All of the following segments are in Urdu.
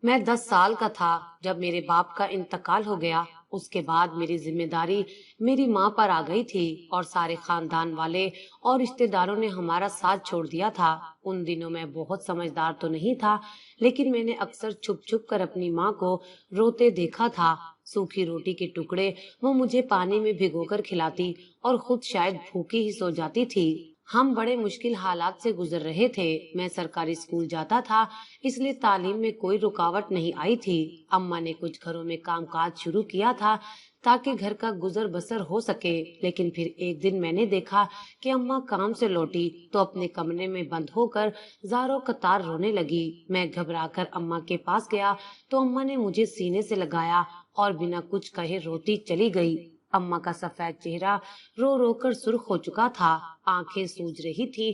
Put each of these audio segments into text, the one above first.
میں 10 سال کا تھا جب میرے باپ کا انتقال ہو گیا۔ اس کے بعد میری ذمہ داری میری ماں پر آ گئی تھی اور سارے خاندان والے اور رشتے داروں نے ہمارا ساتھ چھوڑ دیا تھا۔ ان دنوں میں بہت سمجھدار تو نہیں تھا، لیکن میں نے اکثر چھپ چھپ کر اپنی ماں کو روتے دیکھا تھا۔ سوکھی روٹی کے ٹکڑے وہ مجھے پانی میں بھگو کر کھلاتی اور خود شاید بھوکی ہی سو جاتی تھی۔ ہم بڑے مشکل حالات سے گزر رہے تھے۔ میں سرکاری اسکول جاتا تھا، اس لیے تعلیم میں کوئی رکاوٹ نہیں آئی تھی۔ اماں نے کچھ گھروں میں کام کاج شروع کیا تھا تاکہ گھر کا گزر بسر ہو سکے، لیکن پھر ایک دن میں نے دیکھا کہ اماں کام سے لوٹی تو اپنے کمرے میں بند ہو کر زاروں قطار رونے لگی۔ میں گھبرا کر اماں کے پاس گیا تو اماں نے مجھے سینے سے لگایا اور بنا کچھ کہے روتی چلی گئی۔ اماں کا سفید چہرہ رو رو کر سرخ ہو چکا تھا، آنکھیں سوج رہی تھی،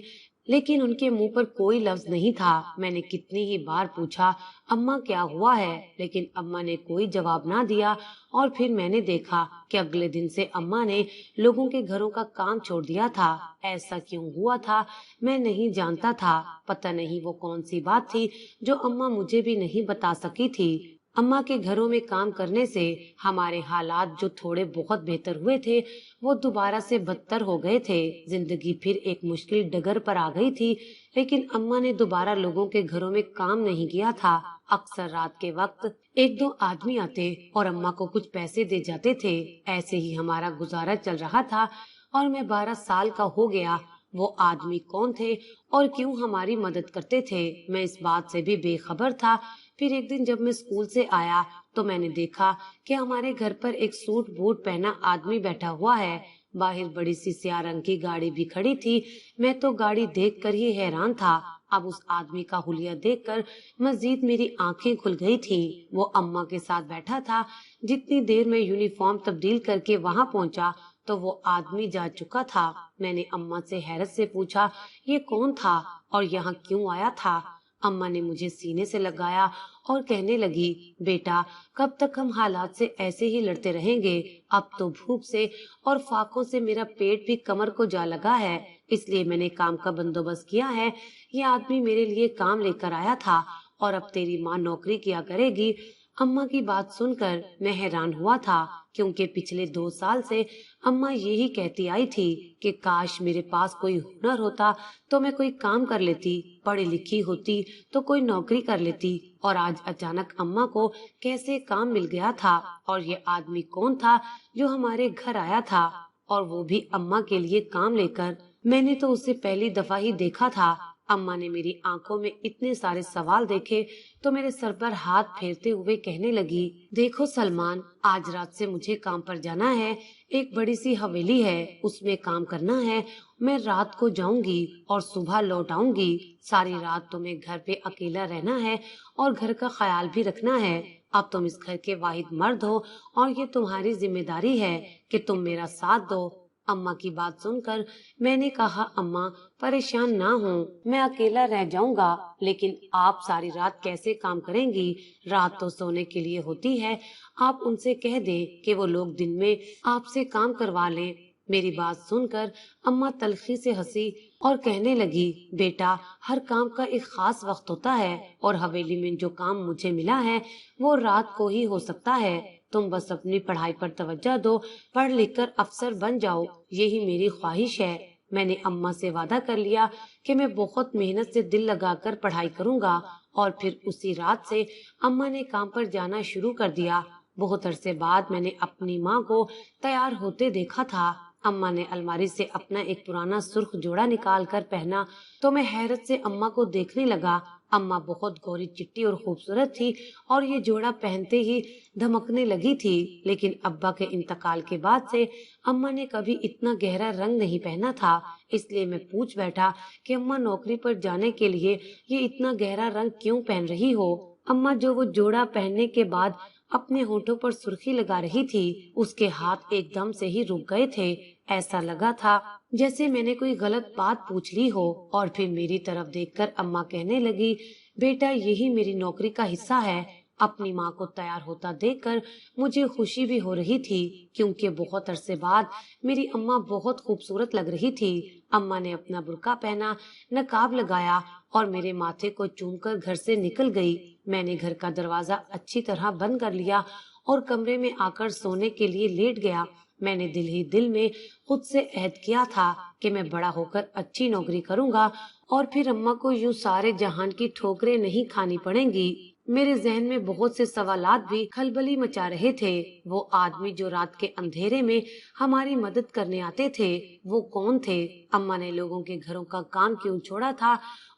لیکن ان کے منہ پر کوئی لفظ نہیں تھا۔ میں نے کتنی ہی بار پوچھا اماں کیا ہوا ہے، لیکن اماں نے کوئی جواب نہ دیا۔ اور پھر میں نے دیکھا کہ اگلے دن سے اماں نے لوگوں کے گھروں کا کام چھوڑ دیا تھا۔ ایسا کیوں ہوا تھا میں نہیں جانتا تھا، پتہ نہیں وہ کون سی بات تھی جو اماں مجھے بھی نہیں بتا سکی تھی۔ اماں کے گھروں میں کام کرنے سے ہمارے حالات جو تھوڑے بہت بہتر ہوئے تھے وہ دوبارہ سے بدتر ہو گئے تھے۔ زندگی پھر ایک مشکل ڈگر پر آ گئی تھی، لیکن اماں نے دوبارہ لوگوں کے گھروں میں کام نہیں کیا تھا۔ اکثر رات کے وقت ایک دو آدمی آتے اور اماں کو کچھ پیسے دے جاتے تھے۔ ایسے ہی ہمارا گزارا چل رہا تھا اور میں 12 سال کا ہو گیا۔ وہ آدمی کون تھے اور کیوں ہماری مدد کرتے تھے میں اس بات سے بھی بے خبر تھا۔ پھر ایک دن جب میں اسکول سے آیا تو میں نے دیکھا کہ ہمارے گھر پر ایک سوٹ بوٹ پہنا آدمی بیٹھا ہوا ہے۔ باہر بڑی سی سیاہ رنگ کی گاڑی بھی کھڑی تھی۔ میں تو گاڑی دیکھ کر ہی حیران تھا۔ اب اس آدمی کا حلیہ دیکھ کر مزید میری آنکھیں کھل گئی تھیں۔ وہ اماں کے ساتھ بیٹھا تھا۔ جتنی دیر میں یونیفارم تبدیل کر کے وہاں پہنچا تو وہ آدمی جا چکا تھا۔ میں نے اماں سے حیرت سے پوچھا یہ کون تھا اور یہاں کیوں آیا تھا؟ اماں نے مجھے سینے سے لگایا اور کہنے لگی بیٹا کب تک ہم حالات سے ایسے ہی لڑتے رہیں گے؟ اب تو بھوک سے اور فاقوں سے میرا پیٹ بھی کمر کو جا لگا ہے، اس لیے میں نے کام کا بندوبست کیا ہے۔ یہ آدمی میرے لیے کام لے کر آیا تھا اور اب تیری ماں نوکری کیا کرے گی۔ اماں کی بات سن کر میں حیران ہوا تھا، کیونکہ پچھلے 2 سال سے اماں یہی کہتی آئی تھی کہ کاش میرے پاس کوئی ہنر ہوتا تو میں کوئی کام کر لیتی، پڑھی لکھی ہوتی تو کوئی نوکری کر لیتی۔ اور آج اچانک اماں کو کیسے کام مل گیا تھا؟ اور یہ آدمی کون تھا جو ہمارے گھر آیا تھا اور وہ بھی اماں کے لیے کام لے کر؟ میں نے تو اسے پہلی دفعہ ہی دیکھا تھا۔ اماں نے میری آنکھوں میں اتنے سارے سوال دیکھے تو میرے سر پر ہاتھ پھیرتے ہوئے کہنے لگی دیکھو سلمان، آج رات سے مجھے کام پر جانا ہے۔ ایک بڑی سی حویلی ہے، اس میں کام کرنا ہے۔ میں رات کو جاؤں گی اور صبح لوٹ آؤں گی۔ ساری رات تمہیں گھر پہ اکیلا رہنا ہے اور گھر کا خیال بھی رکھنا ہے۔ اب تم اس گھر کے واحد مرد ہو اور یہ تمہاری ذمہ داری ہے کہ تم میرا ساتھ دو۔ اماں کی بات سن کر میں نے کہا اماں پریشان نہ ہوں، میں اکیلا رہ جاؤں گا، لیکن آپ ساری رات کیسے کام کریں گی؟ رات تو سونے کے لیے ہوتی ہے۔ آپ ان سے کہہ دیں کہ وہ لوگ دن میں آپ سے کام کروا لیں۔ میری بات سن کر اماں تلخی سے ہنسی اور کہنے لگی بیٹا ہر کام کا ایک خاص وقت ہوتا ہے اور حویلی میں جو کام مجھے ملا ہے وہ رات کو ہی ہو سکتا ہے۔ تم بس اپنی پڑھائی پر توجہ دو، پڑھ لکھ کر افسر بن جاؤ، یہی میری خواہش ہے۔ میں نے اماں سے وعدہ کر لیا کہ میں بہت محنت سے دل لگا کر پڑھائی کروں گا، اور پھر اسی رات سے اماں نے کام پر جانا شروع کر دیا۔ بہت عرصے بعد میں نے اپنی ماں کو تیار ہوتے دیکھا تھا۔ اماں نے الماری سے اپنا ایک پرانا سرخ جوڑا نکال کر پہنا تو میں حیرت سے اماں کو دیکھنے لگا۔ اماں بہت گوری چٹی اور خوبصورت تھی اور یہ جوڑا پہنتے ہی دھمکنے لگی تھی، لیکن ابا کے انتقال کے بعد سے اماں نے کبھی اتنا گہرا رنگ نہیں پہنا تھا، اس لیے میں پوچھ بیٹھا کہ اماں نوکری پر جانے کے لیے یہ اتنا گہرا رنگ کیوں پہن رہی ہو؟ اماں جو وہ جوڑا پہننے کے بعد اپنے ہونٹوں پر سرخی لگا رہی تھی، اس کے ہاتھ ایک دم سے ہی رک گئے تھے۔ ایسا لگا تھا جیسے میں نے کوئی غلط بات پوچھ لی ہو، اور پھر میری طرف دیکھ کر اماں کہنے لگی بیٹا یہی میری نوکری کا حصہ ہے۔ اپنی ماں کو تیار ہوتا دیکھ کر مجھے خوشی بھی ہو رہی تھی، کیونکہ بہت عرصے بعد میری اماں بہت خوبصورت لگ رہی تھی۔ اماں نے اپنا برقع پہنا، نقاب لگایا اور میرے ماتھے کو چوم کر گھر سے نکل گئی۔ میں نے گھر کا دروازہ اچھی طرح بند کر لیا اور کمرے میں آ کر سونے کے لیے لیٹ گیا۔ میں نے دل ہی دل میں خود سے عہد کیا تھا کہ میں بڑا ہو کر اچھی نوکری کروں گا اور پھر اماں کو یوں سارے جہان کی ٹھوکریں نہیں کھانی پڑیں گی۔ میرے ذہن میں بہت سے سوالات بھی کھلبلی مچا رہے تھے۔ وہ آدمی جو رات کے اندھیرے میں ہماری مدد کرنے آتے تھے، وہ کون تھے؟ اماں نے لوگوں کے گھروں کا کام کیوں چھوڑا تھا؟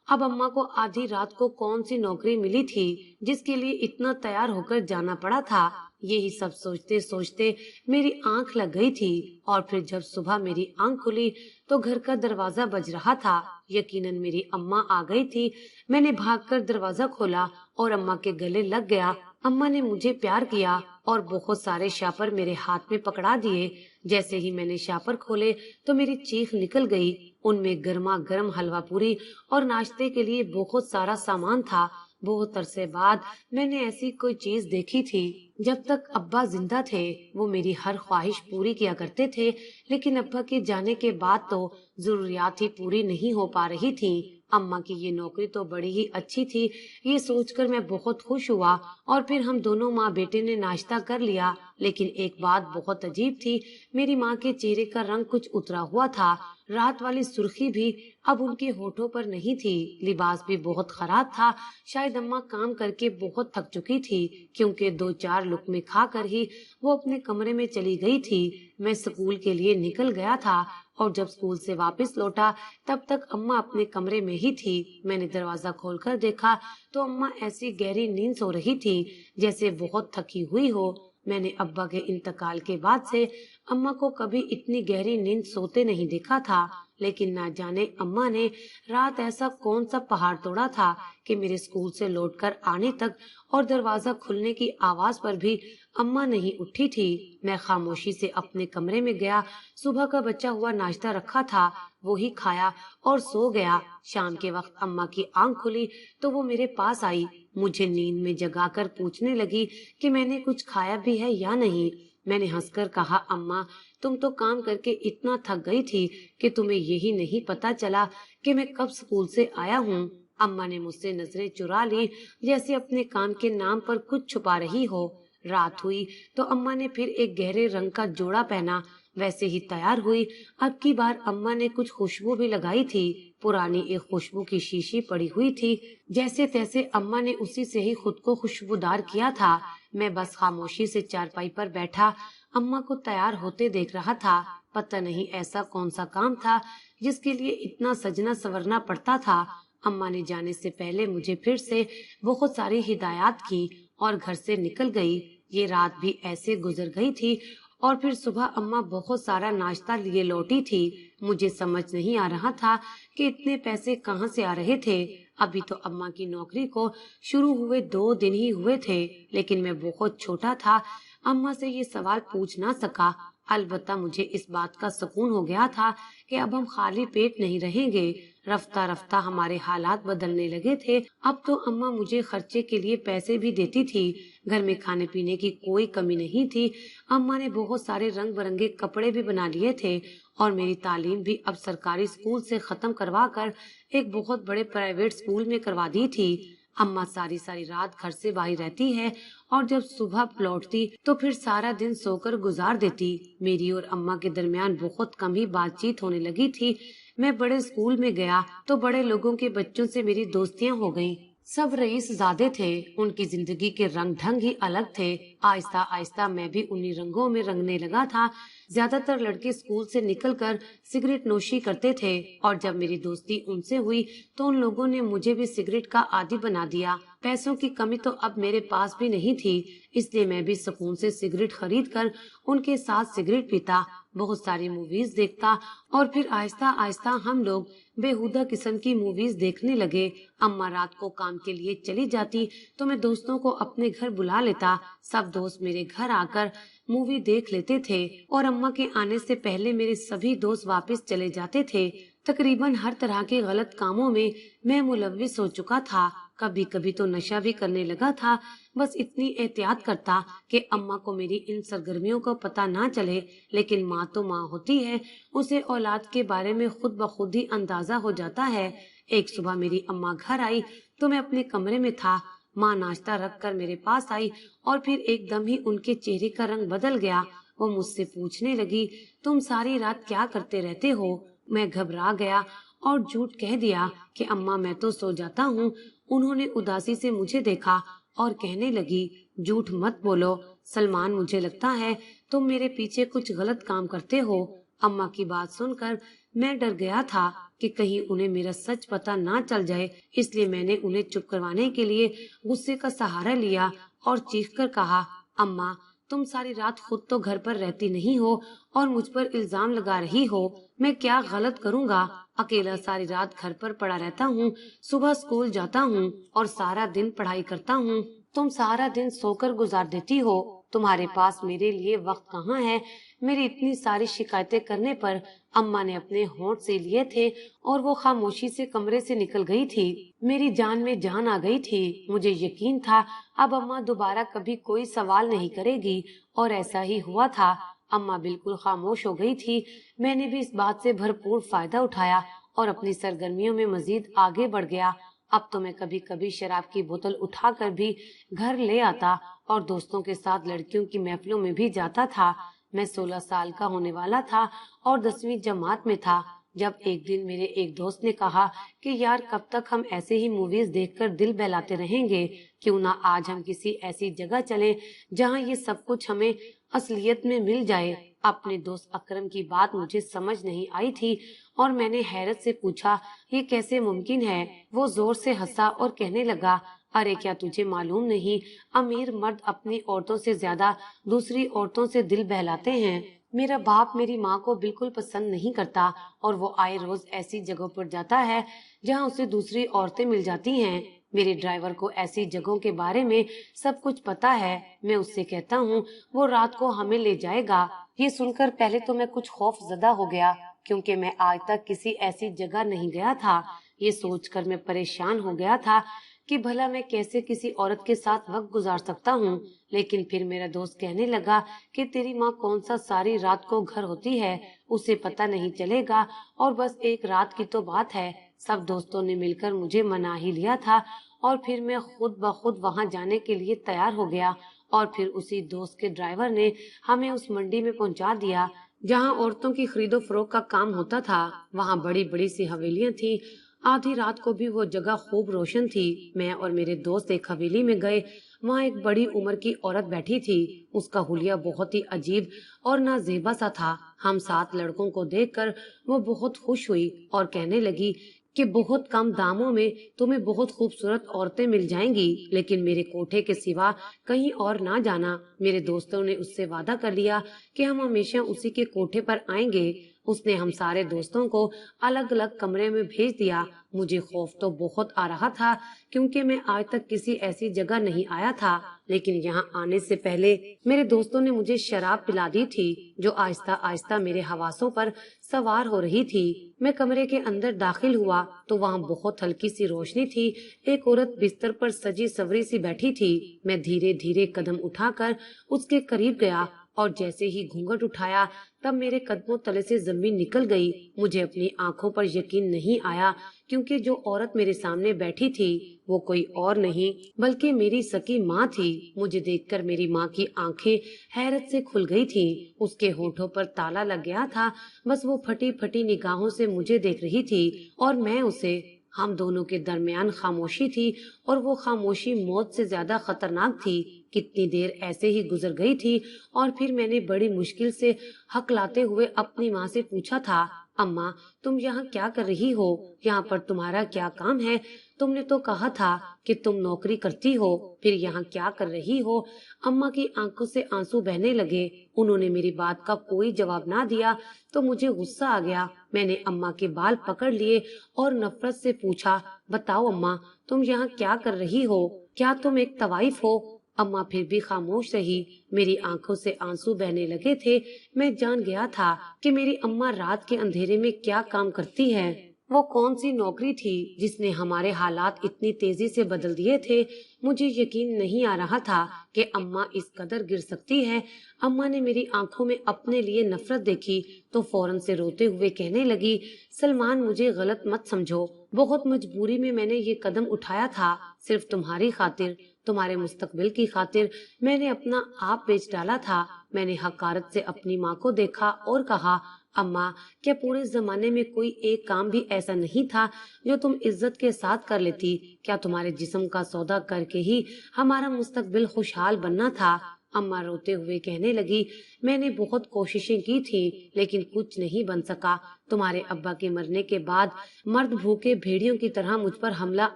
اب اماں کو آدھی رات کو کون سی نوکری ملی تھی جس کے لیے اتنا تیار ہو کر جانا پڑا تھا؟ یہی سب سوچتے سوچتے میری آنکھ لگ گئی تھی، اور پھر جب صبح میری آنکھ کھلی تو گھر کا دروازہ بج رہا تھا۔ یقیناً میری اماں آ گئی تھی۔ میں نے بھاگ کر دروازہ کھولا اور اماں کے گلے لگ گیا۔ اماں نے مجھے پیار کیا اور بہت سارے شاپر میرے ہاتھ میں پکڑا دیے۔ جیسے ہی میں نے شاپر کھولے تو میری چیخ نکل گئی۔ ان میں گرما گرم حلوہ پوری اور ناشتے کے لیے بہت سارا سامان تھا۔ بہت عرصے بعد میں نے ایسی کوئی چیز دیکھی تھی۔ جب تک ابا زندہ تھے وہ میری ہر خواہش پوری کیا کرتے تھے، لیکن ابا کے جانے کے بعد تو ضروریات ہی پوری نہیں ہو پا رہی تھی۔ اماں کی یہ نوکری تو بڑی ہی اچھی تھی، یہ سوچ کر میں بہت خوش ہوا، اور پھر ہم دونوں ماں بیٹے نے ناشتہ کر لیا۔ لیکن ایک بات بہت عجیب تھی، میری ماں کے چہرے کا رنگ کچھ اترا ہوا تھا۔ رات والی سرخی بھی اب ان کے ہونٹوں پر نہیں تھی۔ لباس بھی بہت خراب تھا۔ شاید اماں کام کر کے بہت تھک چکی تھی، کیونکہ 2-4 لقمے کھا کر ہی وہ اپنے کمرے میں چلی گئی تھی۔ میں سکول کے لیے نکل گیا تھا اور جب سکول سے واپس لوٹا تب تک اماں اپنے کمرے میں ہی تھی۔ میں نے دروازہ کھول کر دیکھا تو اماں ایسی گہری نیند سو رہی تھی جیسے بہت تھکی ہوئی ہو۔ میں نے ابا کے انتقال کے بعد سے اماں کو کبھی اتنی گہری نیند سوتے نہیں دیکھا تھا، لیکن نہ جانے اماں نے رات ایسا کون سا پہاڑ توڑا تھا کہ میرے اسکول سے لوٹ کر آنے تک اور دروازہ کھلنے کی آواز پر بھی اماں نہیں اٹھی تھی۔ میں خاموشی سے اپنے کمرے میں گیا۔ صبح کا بچا ہوا ناشتہ رکھا تھا، وہی کھایا اور سو گیا۔ شام کے وقت اماں کی آنکھ کھلی تو وہ میرے پاس آئی، مجھے نیند میں جگا کر پوچھنے لگی کہ میں نے کچھ کھایا بھی ہے یا نہیں۔ میں نے ہنس کر کہا، اماں تم تو کام کر کے اتنا تھک گئی تھی کہ تمہیں یہی نہیں پتا چلا کہ میں کب سکول سے آیا ہوں۔ اماں نے مجھ سے نظریں چرا لی، جیسے اپنے کام کے نام پر کچھ چھپا رہی ہو۔ رات ہوئی تو اماں نے پھر ایک گہرے رنگ کا جوڑا پہنا، ویسے ہی تیار ہوئی۔ اب کی بار اماں نے کچھ خوشبو بھی لگائی تھی۔ پرانی ایک خوشبو کی شیشی پڑی ہوئی تھی، جیسے تیسے اماں نے اسی سے ہی خود کو خوشبودار کیا تھا۔ میں بس خاموشی سے چارپائی پر بیٹھا اماں کو تیار ہوتے دیکھ رہا تھا۔ پتہ نہیں ایسا کون سا کام تھا جس کے لیے اتنا سجنا سورنا پڑتا تھا۔ اماں نے جانے سے پہلے مجھے پھر سے بہت ساری ہدایات کی اور گھر سے نکل گئی۔ یہ رات بھی ایسے گزر گئی تھی اور پھر صبح اماں بہت سارا ناشتہ لیے لوٹی تھی۔ مجھے سمجھ نہیں آ رہا تھا کہ اتنے پیسے کہاں سے آ رہے تھے۔ ابھی تو اماں کی نوکری کو شروع ہوئے 2 دن ہی ہوئے تھے، لیکن میں بہت چھوٹا تھا، اماں سے یہ سوال پوچھ نہ سکا۔ البتہ مجھے اس بات کا سکون ہو گیا تھا کہ اب ہم خالی پیٹ نہیں رہیں گے۔ رفتہ رفتہ ہمارے حالات بدلنے لگے تھے۔ اب تو اماں مجھے خرچے کے لیے پیسے بھی دیتی تھی۔ گھر میں کھانے پینے کی کوئی کمی نہیں تھی۔ اماں نے بہت سارے رنگ برنگے کپڑے بھی بنا لیے تھے اور میری تعلیم بھی اب سرکاری اسکول سے ختم کروا کر ایک بہت بڑے پرائیویٹ اسکول میں کروا دی تھی۔ اماں ساری رات گھر سے باہر رہتی ہے اور جب صبح لوٹتی تو پھر سارا دن سو کر گزار دیتی۔ میری اور اماں کے درمیان بہت کم ہی بات چیت ہونے لگی تھی۔ میں بڑے اسکول میں گیا تو بڑے لوگوں کے بچوں سے میری دوستیاں ہو گئیں۔ سب رئیس زادے تھے، ان کی زندگی کے رنگ ڈھنگ ہی الگ تھے۔ آہستہ آہستہ میں بھی انہی رنگوں میں رنگنے لگا تھا۔ زیادہ تر لڑکے اسکول سے نکل کر سگریٹ نوشی کرتے تھے، اور جب میری دوستی ان سے ہوئی تو ان لوگوں نے مجھے بھی سگریٹ کا عادی بنا دیا۔ پیسوں کی کمی تو اب میرے پاس بھی نہیں تھی، اس لیے میں بھی سکون سے سگریٹ خرید کر ان کے ساتھ سگریٹ پیتا، بہت ساری موویز دیکھتا، اور پھر آہستہ آہستہ ہم لوگ بےہودہ قسم کی موویز دیکھنے لگے۔ اماں رات کو کام کے لیے چلی جاتی تو میں دوستوں کو اپنے گھر بلا لیتا۔ سب دوست میرے گھر آ کر مووی دیکھ لیتے تھے اور اماں کے آنے سے پہلے میرے سبھی دوست واپس چلے جاتے تھے۔ تقریباً ہر طرح کے غلط کاموں میں میں ملوث ہو چکا تھا، کبھی کبھی تو نشہ بھی کرنے لگا تھا۔ بس اتنی احتیاط کرتا کہ اماں کو میری ان سرگرمیوں کا پتہ نہ چلے، لیکن ماں تو ماں ہوتی ہے، اسے اولاد کے بارے میں خود بخود ہی اندازہ ہو جاتا ہے ایک صبح میری اماں گھر آئی تو میں اپنے کمرے میں تھا۔ ماں ناشتہ رکھ کر میرے پاس آئی اور پھر ایک دم ہی ان کے چہرے کا رنگ بدل گیا۔ وہ مجھ سے پوچھنے لگی، تم ساری رات کیا کرتے رہتے ہو؟ میں گھبرا گیا اور جھوٹ کہہ دیا کہ اماں میں تو سو جاتا ہوں۔ انہوں نے اداسی سے مجھے دیکھا اور کہنے لگی، جھوٹ مت بولو سلمان، مجھے لگتا ہے تم میرے پیچھے کچھ غلط کام کرتے ہو۔ اماں کی بات سن کر میں ڈر گیا تھا کہ کہیں انہیں میرا سچ پتہ نہ چل جائے، اس لیے میں نے انہیں چپ کروانے کے لیے غصے کا سہارا لیا اور چیخ کر کہا، اماں تم ساری رات خود تو گھر پر رہتی نہیں ہو اور مجھ پر الزام لگا رہی ہو۔ میں کیا غلط کروں گا؟ اکیلا ساری رات گھر پر پڑا رہتا ہوں، صبح اسکول جاتا ہوں اور سارا دن پڑھائی کرتا ہوں۔ تم سارا دن سو کر گزار دیتی ہو، تمہارے پاس میرے لیے وقت کہاں ہے؟ میری اتنی ساری شکایتیں کرنے پر اماں نے اپنے ہونٹ سے لیے تھے اور وہ خاموشی سے کمرے سے نکل گئی تھی۔ میری جان میں جان آ گئی تھی۔ مجھے یقین تھا اب اماں دوبارہ کبھی کوئی سوال نہیں کرے گی، اور ایسا ہی ہوا تھا۔ اماں بالکل خاموش ہو گئی تھی۔ میں نے بھی اس بات سے بھرپور فائدہ اٹھایا اور اپنی سرگرمیوں میں مزید آگے بڑھ گیا۔ اب تو میں کبھی کبھی شراب کی بوتل اٹھا کر بھی گھر لے آتا اور دوستوں کے ساتھ لڑکیوں کی محفلوں میں بھی جاتا تھا۔ میں 16 سال کا ہونے والا تھا اور 10ویں جماعت میں تھا جب ایک دن میرے ایک دوست نے کہا کہ یار کب تک ہم ایسے ہی موویز دیکھ کر دل بہلاتے رہیں گے، کیوں نہ آج ہم کسی ایسی جگہ چلیں جہاں یہ سب کچھ ہمیں اصلیت میں مل جائے۔ اپنے دوست اکرم کی بات مجھے سمجھ نہیں آئی تھی اور میں نے حیرت سے پوچھا، یہ کیسے ممکن ہے؟ وہ زور سے ہنسا اور کہنے لگا، ارے کیا تجھے معلوم نہیں، امیر مرد اپنی عورتوں سے زیادہ دوسری عورتوں سے دل بہلاتے ہیں۔ میرا باپ میری ماں کو بالکل پسند نہیں کرتا اور وہ آئے روز ایسی جگہوں پر جاتا ہے جہاں اسے دوسری عورتیں مل جاتی ہیں۔ میرے ڈرائیور کو ایسی جگہوں کے بارے میں سب کچھ پتا ہے۔ میں اس سے کہتا ہوں وہ رات کو ہمیں لے جائے گا۔ یہ سن کر پہلے تو میں کچھ خوف زدہ ہو گیا کیونکہ میں آج تک کسی ایسی جگہ نہیں گیا تھا۔ یہ سوچ کر میں پریشان ہو گیا تھا کہ بھلا میں کیسے کسی عورت کے ساتھ وقت گزار سکتا ہوں۔ لیکن پھر میرا دوست کہنے لگا کہ تیری ماں کون سا ساری رات کو گھر ہوتی ہے، اسے پتہ نہیں چلے گا اور بس ایک رات کی تو بات ہے۔ سب دوستوں نے مل کر مجھے منا ہی لیا تھا اور پھر میں خود بخود وہاں جانے کے لیے تیار ہو گیا اور پھر اسی دوست کے ڈرائیور نے ہمیں اس منڈی میں پہنچا دیا جہاں عورتوں کی خرید و فروخت کا کام ہوتا تھا۔ وہاں بڑی بڑی سی حویلیاں تھیں۔ آدھی رات کو بھی وہ جگہ خوب روشن تھی۔ میں اور میرے دوست ایک حویلی میں گئے۔ وہاں ایک بڑی عمر کی عورت بیٹھی تھی۔ اس کا حلیہ بہت ہی عجیب اور نازیبا سا تھا۔ ہم 7 لڑکوں کو دیکھ کر وہ بہت خوش ہوئی اور کہنے لگی کہ بہت کم داموں میں تمہیں بہت خوبصورت عورتیں مل جائیں گی، لیکن میرے کوٹھے کے سوا کہیں اور نہ جانا۔ میرے دوستوں نے اس سے وعدہ کر لیا کہ ہم ہمیشہ اسی کے کوٹھے پر آئیں گے۔ اس نے ہم سارے دوستوں کو الگ الگ کمرے میں بھیج دیا۔ مجھے خوف تو بہت آ رہا تھا کیونکہ میں آج تک کسی ایسی جگہ نہیں آیا تھا، لیکن یہاں آنے سے پہلے میرے دوستوں نے مجھے شراب پلا دی تھی جو آہستہ آہستہ میرے حواسوں پر سوار ہو رہی تھی۔ میں کمرے کے اندر داخل ہوا تو وہاں بہت ہلکی سی روشنی تھی۔ ایک عورت بستر پر سجی سوری سی بیٹھی تھی۔ میں دھیرے دھیرے قدم اٹھا کر اس کے قریب گیا اور جیسے ہی گھونگھٹ اٹھایا تب میرے قدموں تلے سے زمین نکل گئی۔ مجھے اپنی آنکھوں پر یقین نہیں آیا کیونکہ جو عورت میرے سامنے بیٹھی تھی وہ کوئی اور نہیں بلکہ میری سکی ماں تھی۔ مجھے دیکھ کر میری ماں کی آنکھیں حیرت سے کھل گئی تھی۔ اس کے ہونٹوں پر تالا لگ گیا تھا، بس وہ پھٹی پھٹی نگاہوں سے مجھے دیکھ رہی تھی اور میں اسے۔ ہم دونوں کے درمیان خاموشی تھی اور وہ خاموشی موت سے زیادہ خطرناک تھی۔ کتنی دیر ایسے ہی گزر گئی تھی اور پھر میں نے بڑی مشکل سے ہکلاتے ہوئے اپنی ماں سے پوچھا تھا، اماں تم یہاں کیا کر رہی ہو؟ یہاں پر تمہارا کیا کام ہے؟ تم نے تو کہا تھا کہ تم نوکری کرتی ہو، پھر یہاں کیا کر رہی ہو؟ اماں کی آنکھوں سے آنسو بہنے لگے۔ انہوں نے میری بات کا کوئی جواب نہ دیا تو مجھے غصہ آ گیا۔ میں نے اماں کے بال پکڑ لیے اور نفرت سے پوچھا، بتاؤ اماں تم یہاں کیا کر رہی ہو؟ کیا تم ایک طوائف ہو؟ اماں پھر بھی خاموش رہی۔ میری آنکھوں سے آنسو بہنے لگے تھے۔ میں جان گیا تھا کہ میری اماں رات کے اندھیرے میں کیا کام کرتی ہے۔ وہ کون سی نوکری تھی جس نے ہمارے حالات اتنی تیزی سے بدل دیے تھے؟ مجھے یقین نہیں آ رہا تھا کہ اماں اس قدر گر سکتی ہے۔ اماں نے میری آنکھوں میں اپنے لیے نفرت دیکھی تو فوراً سے روتے ہوئے کہنے لگی، سلمان مجھے غلط مت سمجھو، بہت مجبوری میں نے یہ قدم اٹھایا تھا، صرف تمہاری خاطر، تمہارے مستقبل کی خاطر میں نے اپنا آپ بیچ ڈالا تھا۔ میں نے حقارت سے اپنی ماں کو دیکھا اور کہا، اماں، کیا پورے زمانے میں کوئی ایک کام بھی ایسا نہیں تھا جو تم عزت کے ساتھ کر لیتی؟ کیا تمہارے جسم کا سودا کر کے ہی ہمارا مستقبل خوشحال بننا تھا؟ اماں روتے ہوئے کہنے لگی، میں نے بہت کوششیں کی تھی لیکن کچھ نہیں بن سکا۔ تمہارے ابا کے مرنے کے بعد مرد بھوکے بھیڑیوں کی طرح مجھ پر حملہ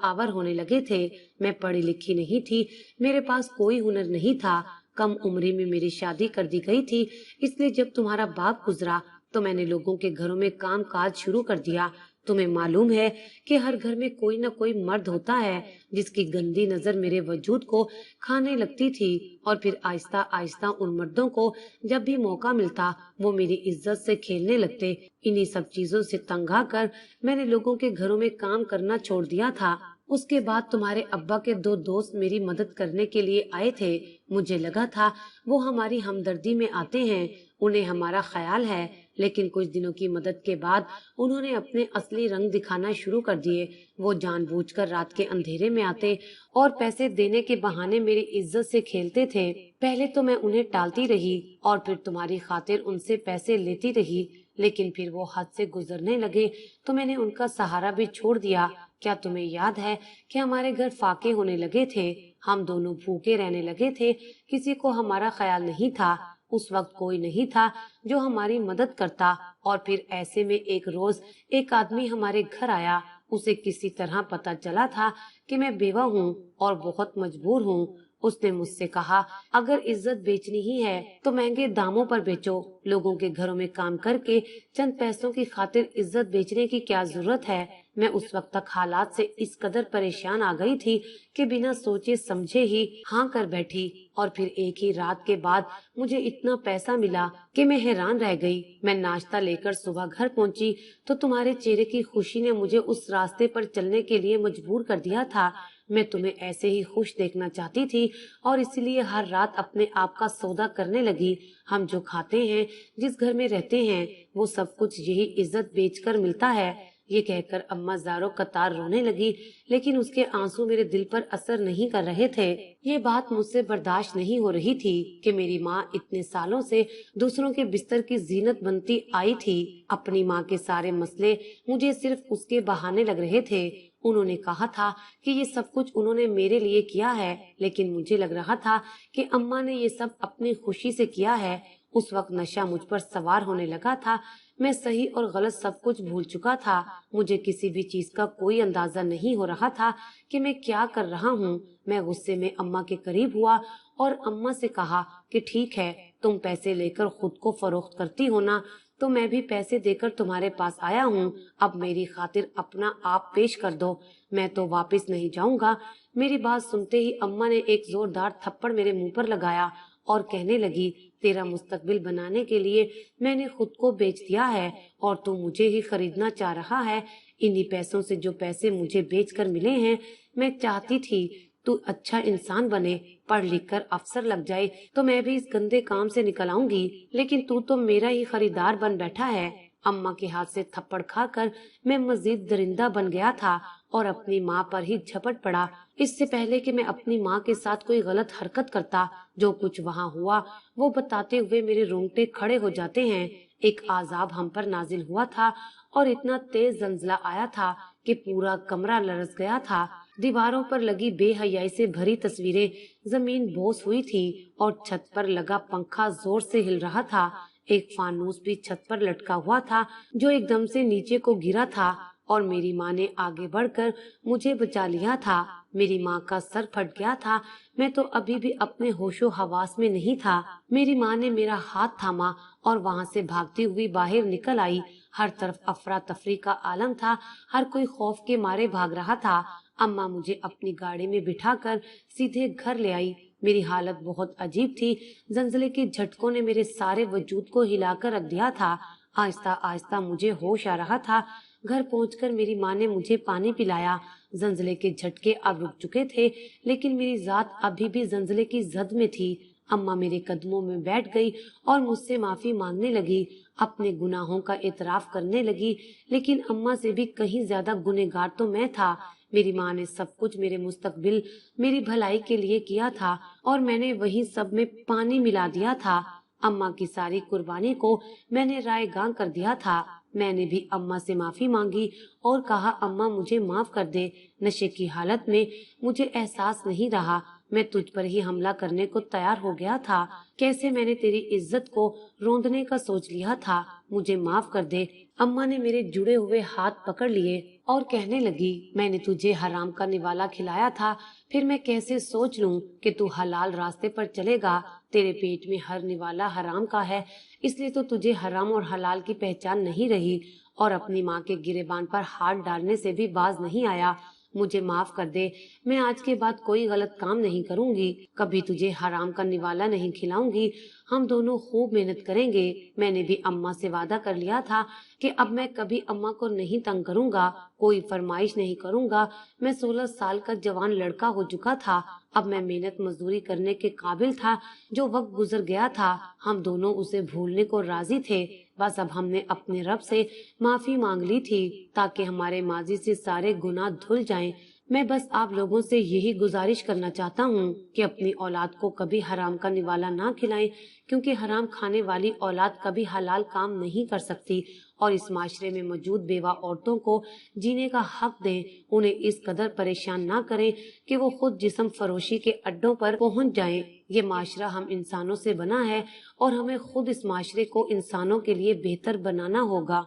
آور ہونے لگے تھے۔ میں پڑھی لکھی نہیں تھی، میرے پاس کوئی ہنر نہیں تھا، کم عمری میں میری شادی کر دی گئی تھی، اس لیے جب تمہارا باپ گزرا تو میں نے لوگوں کے گھروں میں کام کاج شروع کر دیا۔ تمہیں معلوم ہے کہ ہر گھر میں کوئی نہ کوئی مرد ہوتا ہے جس کی گندی نظر میرے وجود کو کھانے لگتی تھی، اور پھر آہستہ آہستہ ان مردوں کو جب بھی موقع ملتا وہ میری عزت سے کھیلنے لگتے۔ انہی سب چیزوں سے تنگ آ کر میں نے لوگوں کے گھروں میں کام کرنا چھوڑ دیا تھا۔ اس کے بعد تمہارے ابا کے 2 دوست میری مدد کرنے کے لیے آئے تھے۔ مجھے لگا تھا وہ ہماری ہمدردی میں آتے ہیں، انہیں ہمارا خیال ہے، لیکن کچھ دنوں کی مدد کے بعد انہوں نے اپنے اصلی رنگ دکھانا شروع کر دیے۔ وہ جان بوجھ کر رات کے اندھیرے میں آتے اور پیسے دینے کے بہانے میری عزت سے کھیلتے تھے۔ پہلے تو میں انہیں ٹالتی رہی اور پھر تمہاری خاطر ان سے پیسے لیتی رہی، لیکن پھر وہ حد سے گزرنے لگے تو میں نے ان کا سہارا بھی چھوڑ دیا۔ کیا تمہیں یاد ہے کہ ہمارے گھر فاقے ہونے لگے تھے، ہم دونوں بھوکے رہنے لگے تھے، کسی کو ہمارا خیال نہیں تھا، اس وقت کوئی نہیں تھا جو ہماری مدد کرتا، اور پھر ایسے میں ایک روز ایک آدمی ہمارے گھر آیا۔ اسے کسی طرح پتا چلا تھا کہ میں بیوہ ہوں اور بہت مجبور ہوں۔ اس نے مجھ سے کہا، اگر عزت بیچنی ہی ہے تو مہنگے داموں پر بیچو، لوگوں کے گھروں میں کام کر کے چند پیسوں کی خاطر عزت بیچنے کی کیا ضرورت ہے؟ میں اس وقت تک حالات سے اس قدر پریشان آ گئی تھی کہ بنا سوچے سمجھے ہی ہاں کر بیٹھی، اور پھر ایک ہی رات کے بعد مجھے اتنا پیسہ ملا کہ میں حیران رہ گئی۔ میں ناشتہ لے کر صبح گھر پہنچی تو تمہارے چہرے کی خوشی نے مجھے اس راستے پر چلنے کے لیے مجبور کر دیا تھا۔ میں تمہیں ایسے ہی خوش دیکھنا چاہتی تھی اور اسی لیے ہر رات اپنے آپ کا سودا کرنے لگی۔ ہم جو کھاتے ہیں، جس گھر میں رہتے ہیں، وہ سب کچھ یہی عزت بیچ کر ملتا ہے۔ یہ کہہ کر اماں زاروں قطار رونے لگی، لیکن اس کے آنسو میرے دل پر اثر نہیں کر رہے تھے۔ یہ بات مجھ سے برداشت نہیں ہو رہی تھی کہ میری ماں اتنے سالوں سے دوسروں کے بستر کی زینت بنتی آئی تھی۔ اپنی ماں کے سارے مسئلے مجھے صرف اس کے بہانے لگ رہے تھے۔ انہوں نے کہا تھا کہ یہ سب کچھ انہوں نے میرے لیے کیا ہے، لیکن مجھے لگ رہا تھا کہ اماں نے یہ سب اپنی خوشی سے کیا ہے۔ اس وقت نشہ مجھ پر سوار ہونے لگا تھا، میں صحیح اور غلط سب کچھ بھول چکا تھا۔ مجھے کسی بھی چیز کا کوئی اندازہ نہیں ہو رہا تھا کہ میں کیا کر رہا ہوں۔ میں غصے میں اماں کے قریب ہوا اور اماں سے کہا کہ ٹھیک ہے، تم پیسے لے کر خود کو فروخت کرتی ہو نا، تو میں بھی پیسے دے کر تمہارے پاس آیا ہوں، اب میری خاطر اپنا آپ پیش کر دو، میں تو واپس نہیں جاؤں گا۔ میری بات سنتے ہی اماں نے ایک زوردار تھپڑ میرے منہ پر لگایا اور کہنے لگی، تیرا مستقبل بنانے کے لیے میں نے خود کو بیچ دیا ہے اور تو مجھے ہی خریدنا چاہ رہا ہے۔ انہی پیسوں سے جو پیسے مجھے بیچ کر ملے ہیں، میں چاہتی تھی تو اچھا انسان بنے، پڑھ لکھ کر افسر لگ جائے تو میں بھی اس گندے کام سے نکل آؤں گی، لیکن تو میرا ہی خریدار بن بیٹھا ہے۔ اماں کے ہاتھ سے تھپڑ کھا کر میں مزید درندہ بن گیا تھا اور اپنی ماں پر ہی جھپٹ پڑا۔ اس سے پہلے کہ میں اپنی ماں کے ساتھ کوئی غلط حرکت کرتا، جو کچھ وہاں ہوا وہ بتاتے ہوئے میرے رونگٹے کھڑے ہو جاتے ہیں۔ ایک عذاب ہم پر نازل ہوا تھا اور اتنا تیز زلزلہ آیا تھا کہ پورا کمرہ لرز گیا تھا۔ دیواروں پر لگی بے حیائی سے بھری تصویریں زمین بوس ہوئی تھی اور چھت پر لگا پنکھا زور سے ہل رہا تھا۔ ایک فانوس بھی چھت پر لٹکا ہوا تھا جو ایک دم سے نیچے کو گرا تھا اور میری ماں نے آگے بڑھ کر مجھے بچا لیا تھا۔ میری ماں کا سر پھٹ گیا تھا، میں تو ابھی بھی اپنے ہوش و حواس میں نہیں تھا۔ میری ماں نے میرا ہاتھ تھاما اور وہاں سے بھاگتی ہوئی باہر نکل آئی۔ ہر طرف افراتفری کا عالم تھا، ہر کوئی خوف کے مارے بھاگ رہا تھا۔ اماں مجھے اپنی گاڑی میں بٹھا کر سیدھے گھر لے آئی۔ میری حالت بہت عجیب تھی، زلزلے کے جھٹکوں نے میرے سارے وجود کو ہلا کر رکھ دیا تھا۔ آہستہ آہستہ مجھے ہوش آ رہا تھا۔ گھر پہنچ کر میری ماں نے مجھے پانی پلایا۔ زلزلے کے جھٹکے اب رک چکے تھے، لیکن میری ذات ابھی بھی زلزلے کی زد میں تھی۔ اماں میرے قدموں میں بیٹھ گئی اور مجھ سے معافی مانگنے لگی، اپنے گناہوں کا اعتراف کرنے لگی، لیکن اماں سے بھی کہیں زیادہ گنہگار تو میں تھا۔ میری ماں نے سب کچھ میرے مستقبل، میری بھلائی کے لیے کیا تھا اور میں نے وہی سب میں پانی ملا دیا تھا۔ اماں کی ساری قربانی کو میں نے رائے گاں کر دیا تھا۔ میں نے بھی اماں سے معافی مانگی اور کہا اماں مجھے معاف کر دے، نشے کی حالت میں مجھے احساس نہیں رہا، میں تجھ پر ہی حملہ کرنے کو تیار ہو گیا تھا، کیسے میں نے تیری عزت کو روندنے کا سوچ لیا تھا، مجھے معاف کر دے۔ اماں نے میرے جڑے ہوئے ہاتھ پکڑ لیے اور کہنے لگی، میں نے تجھے حرام کا نوالا کھلایا تھا، پھر میں کیسے سوچ لوں کہ تو حلال راستے پر چلے گا؟ تیرے پیٹ میں ہر نوالا حرام کا ہے، اس لیے تو تجھے حرام اور حلال کی پہچان نہیں رہی اور اپنی ماں کے گریبان پر ہاتھ ڈالنے سے بھی باز نہیں آیا۔ مجھے معاف کر دے، میں آج کے بعد کوئی غلط کام نہیں کروں گی، کبھی تجھے حرام کا نوالا نہیں کھلاؤں گی، ہم دونوں خوب محنت کریں گے۔ میں نے بھی اماں سے وعدہ کر لیا تھا کہ اب میں کبھی اماں کو نہیں تنگ کروں گا، کوئی فرمائش نہیں کروں گا۔ میں 16 سال کا جوان لڑکا ہو چکا تھا، اب میں محنت مزدوری کرنے کے قابل تھا۔ جو وقت گزر گیا تھا ہم دونوں اسے بھولنے کو راضی تھے، بس اب ہم نے اپنے رب سے معافی مانگ لی تھی تاکہ ہمارے ماضی سے سارے گناہ دھل جائیں۔ میں بس آپ لوگوں سے یہی گزارش کرنا چاہتا ہوں کہ اپنی اولاد کو کبھی حرام کا نوالا نہ کھلائیں، کیونکہ حرام کھانے والی اولاد کبھی حلال کام نہیں کر سکتی، اور اس معاشرے میں موجود بیوہ عورتوں کو جینے کا حق دیں، انہیں اس قدر پریشان نہ کریں کہ وہ خود جسم فروشی کے اڈوں پر پہنچ جائیں۔ یہ معاشرہ ہم انسانوں سے بنا ہے اور ہمیں خود اس معاشرے کو انسانوں کے لیے بہتر بنانا ہوگا۔